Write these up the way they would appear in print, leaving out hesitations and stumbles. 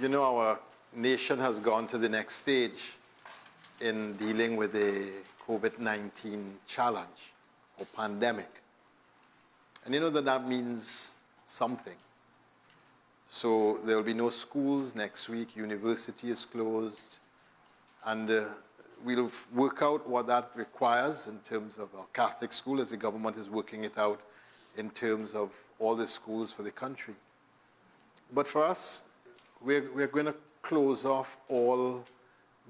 You know, our nation has gone to the next stage in dealing with the COVID-19 challenge or pandemic. And you know that means something. So there will be no schools next week, university is closed, and we'll work out what that requires in terms of our Catholic school, as the government is working it out in terms of all the schools for the country. But for us, we're going to close off all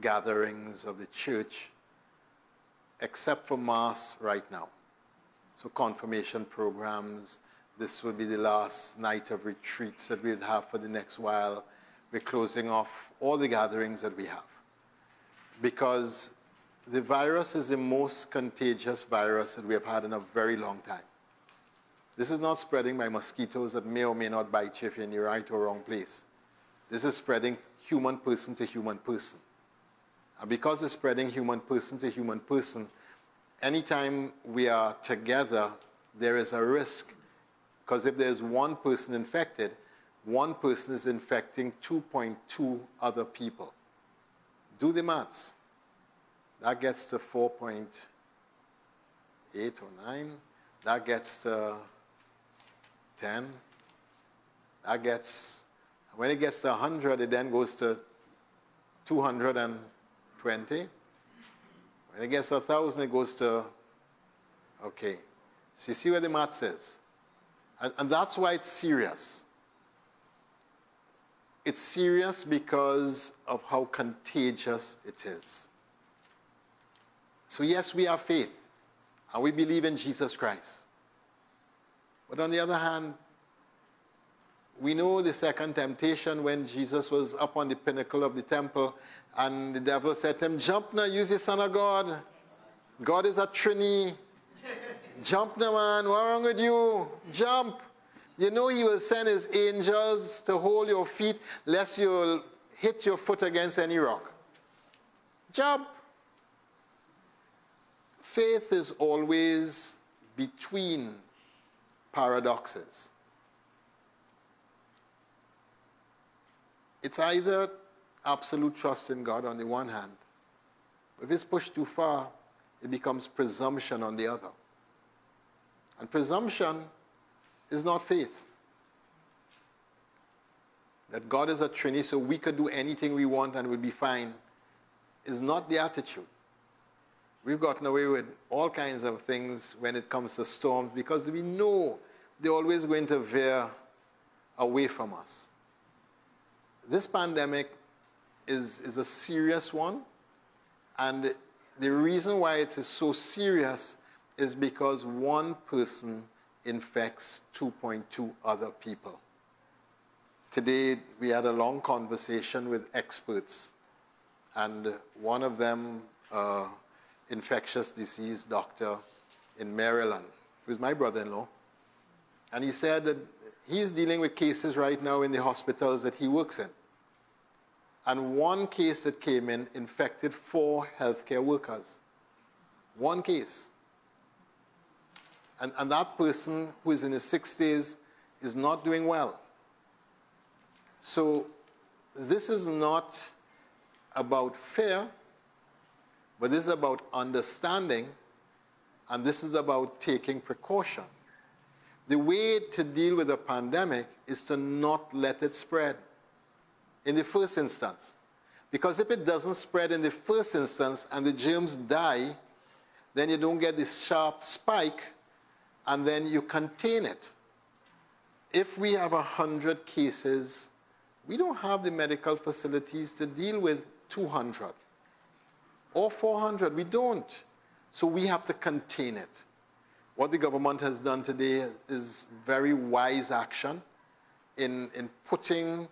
gatherings of the church except for Mass right now. So confirmation programs, this will be the last night of retreats that we'll have for the next while. We're closing off all the gatherings that we have, because the virus is the most contagious virus that we have had in a very long time. This is not spreading by mosquitoes that may or may not bite you if you're in the right or wrong place. This is spreading human person to human person. And because it's spreading human person to human person, anytime we are together, there is a risk. Because if there's one person infected, one person is infecting 2.2 other people. Do the maths. That gets to 4.8 or 9. That gets to 10. That gets, when it gets to 100, it then goes to 220. When it gets to 1,000, it goes to, okay. So you see where the math says. And that's why it's serious. It's serious because of how contagious it is. So yes, we have faith, and we believe in Jesus Christ. But on the other hand, we know the second temptation when Jesus was up on the pinnacle of the temple, and the devil said to him, "Jump now, you the Son of God. God is a Trinity. Jump now, man. What's wrong with you? Jump." You know he will send his angels to hold your feet lest you'll hit your foot against any rock. Jump. Faith is always between paradoxes. It's either absolute trust in God on the one hand. If it's pushed too far, it becomes presumption on the other. And presumption is not faith. That God is a Trinity, so we could do anything we want and we'll be fine, is not the attitude. We've gotten away with all kinds of things when it comes to storms because we know they're always going to veer away from us. This pandemic is a serious one, and the reason why it is so serious is because one person infects 2.2 other people. Today, we had a long conversation with experts, and one of them, infectious disease doctor in Maryland, who's my brother-in-law, and he said that he's dealing with cases right now in the hospitals that he works in. And one case that came in infected 4 healthcare workers. One case. And that person who is in his 60s is not doing well. So this is not about fear, but this is about understanding, and this is about taking precaution. The way to deal with a pandemic is to not let it spread in the first instance. Because if it doesn't spread in the first instance and the germs die, then you don't get this sharp spike, and then you contain it. If we have 100 cases, we don't have the medical facilities to deal with 200 or 400. We don't. So we have to contain it. What the government has done today is very wise action in putting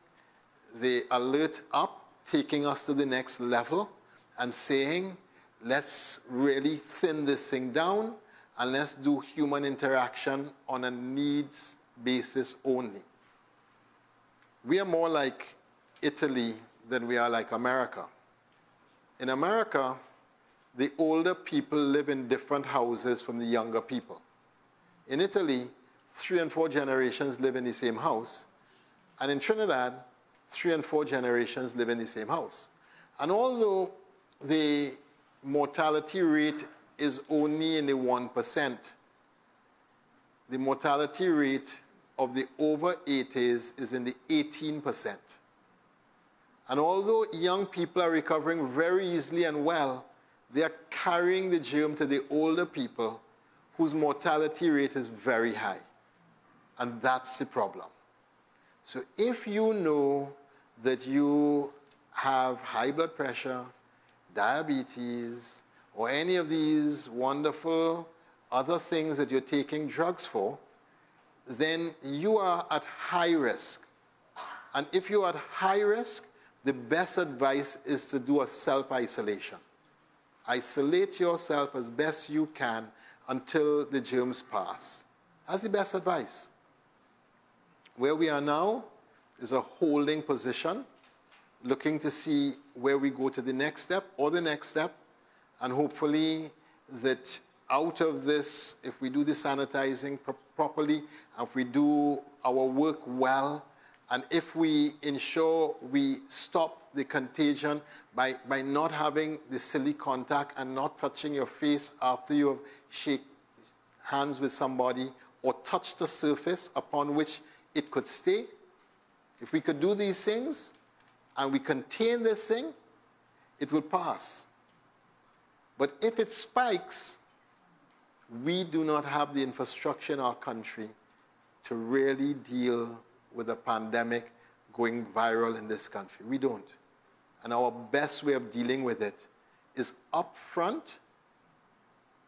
the alert up, taking us to the next level, and saying, let's really thin this thing down, and let's do human interaction on a needs basis only. We are more like Italy than we are like America. In America, the older people live in different houses from the younger people. In Italy, 3 and 4 generations live in the same house. And in Trinidad, 3 and 4 generations live in the same house. And although the mortality rate is only in the 1%, the mortality rate of the over 80s is in the 18%. And although young people are recovering very easily and well, they are carrying the germ to the older people whose mortality rate is very high. And that's the problem. So if you know that you have high blood pressure, diabetes, or any of these wonderful other things that you're taking drugs for, then you are at high risk. And if you're at high risk, the best advice is to do a self-isolation. Isolate yourself as best you can until the germs pass. That's the best advice. Where we are now is a holding position, looking to see where we go to the next step or the next step, and hopefully that out of this, if we do the sanitizing properly, and if we do our work well, and if we ensure we stop the contagion by not having the silly contact and not touching your face after you have shake hands with somebody or touch the surface upon which it could stay, if we could do these things and we contain this thing, it will pass. But if it spikes, we do not have the infrastructure in our country to really deal with a pandemic going viral in this country. We don't. And our best way of dealing with it is up front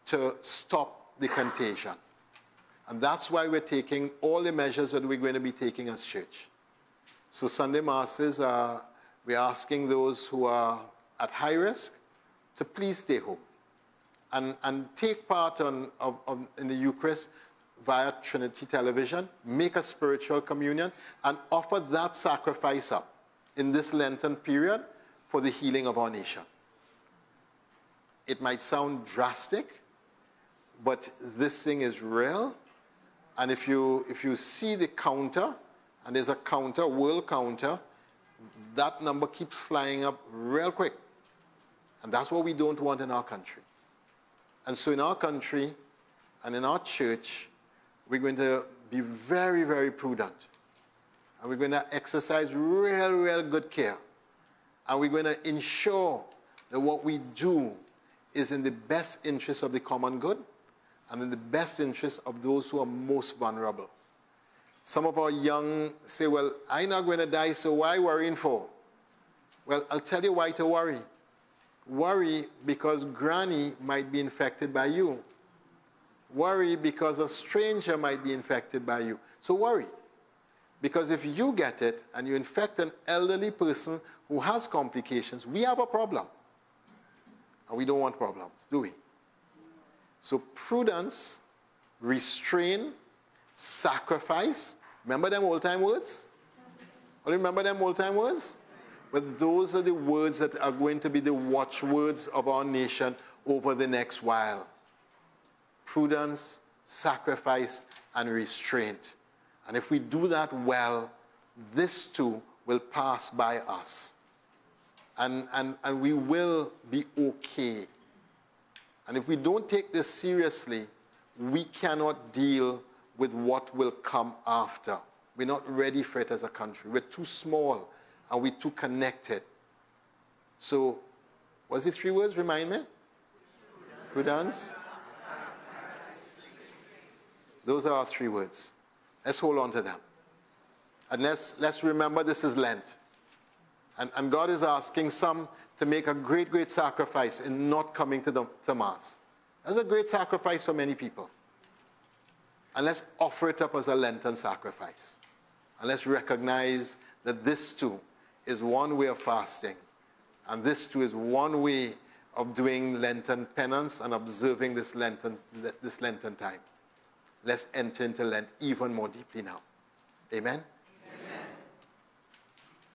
to stop the contagion. And that's why we're taking all the measures that we're going to be taking as church. So Sunday Masses, we're asking those who are at high risk to please stay home and take part in the Eucharist via Trinity Television, make a spiritual communion, and offer that sacrifice up in this Lenten period for the healing of our nation. It might sound drastic, but this thing is real. And if you see the counter, and there's a counter, world counter, that number keeps flying up real quick. And that's what we don't want in our country. And so in our country and in our church, we're going to be very, very prudent. And we're going to exercise real good care. And we're going to ensure that what we do is in the best interest of the common good and in the best interest of those who are most vulnerable. Some of our young say, well, I'm not going to die, so why worrying for? Well, I'll tell you why to worry. Worry because granny might be infected by you. Worry because a stranger might be infected by you. So worry. Because if you get it and you infect an elderly person who has complications, we have a problem. And we don't want problems, do we? So prudence, restrain, sacrifice. Remember them old-time words? Remember them old-time words? But those are the words that are going to be the watchwords of our nation over the next while. Prudence, sacrifice, and restraint. And if we do that well, this too will pass by us. And we will be okay. And if we don't take this seriously, we cannot deal with what will come after. We're not ready for it as a country. We're too small and we're too connected. So, what's the 3 words? Remind me. Prudence. Those are our 3 words. Let's hold on to them. And let's remember this is Lent. And God is asking some to make a great sacrifice in not coming to Mass. That's a great sacrifice for many people. And let's offer it up as a Lenten sacrifice. And let's recognize that this too is one way of fasting. And this too is one way of doing Lenten penance and observing this Lenten time. Let's enter into Lent even more deeply now. Amen?